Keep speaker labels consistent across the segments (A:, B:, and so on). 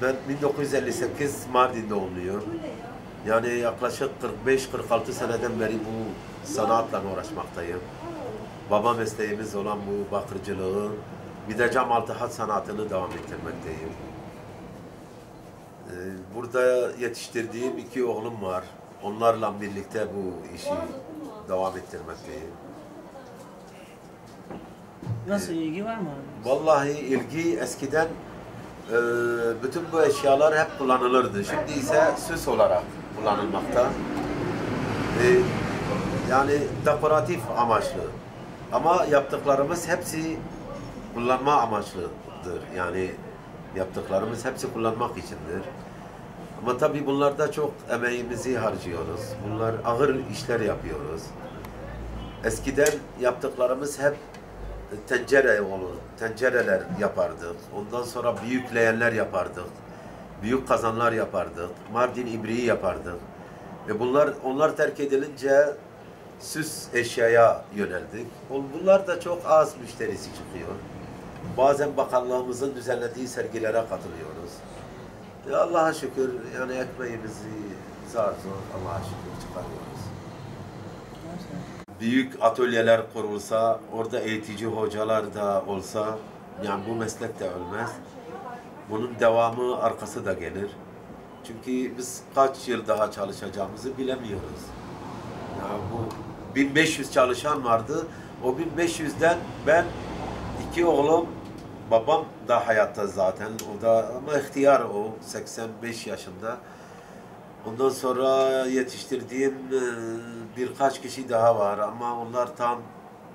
A: Ben 1958 Mardin doğumluyum. Yani yaklaşık 45-46 seneden beri bu sanatla uğraşmaktayım. Baba mesleğimiz olan bu bakırcılığı, bir de cam altı hat sanatını devam ettirmekteyim. Burada yetiştirdiğim 2 oğlum var. Onlarla birlikte bu işi devam ettirmekteyim.
B: Nasıl, ilgi var mı abi?
A: Vallahi ilgi eskiden bütün bu eşyalar hep kullanılırdı. Şimdi ise süs olarak kullanılmakta. Yani dekoratif amaçlı. Ama yaptıklarımız hepsi kullanma amaçlıdır. Yani yaptıklarımız hepsi kullanmak içindir. Ama tabii bunlarda çok emeğimizi harcıyoruz. Bunlar ağır işler yapıyoruz. Eskiden yaptıklarımız hep tencereler yapardık. Ondan sonra büyük leğenler yapardık. Büyük kazanlar yapardık. Mardin ibriği yapardık. Ve onlar terk edilince süs eşyaya yöneldik. Bunlar da çok az müşterisi çıkıyor. Bazen bakanlığımızın düzenlediği sergilere katılıyoruz. Allah'a şükür yani ekmeğimizi zar zor Allah'a şükür çıkarıyoruz. Büyük atölyeler kurulsa, orada eğitici hocalar da olsa, yani bu meslek de ölmez. Bunun devamı, arkası da gelir. Çünkü biz kaç yıl daha çalışacağımızı bilemiyoruz. Yani bu 1500 çalışan vardı. O 1500'den ben 2 oğlum, babam da hayatta zaten. O da ama ihtiyar o, 85 yaşında. Ondan sonra yetiştirdiğim birkaç kişi daha var ama onlar tam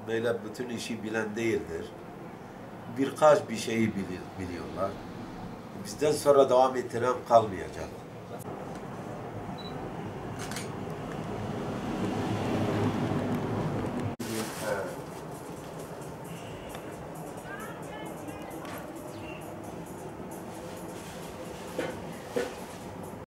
A: böyle bütün işi bilen değildir. Birkaç bir şeyi biliyorlar. Bizden sonra devam ettiren kalmayacak.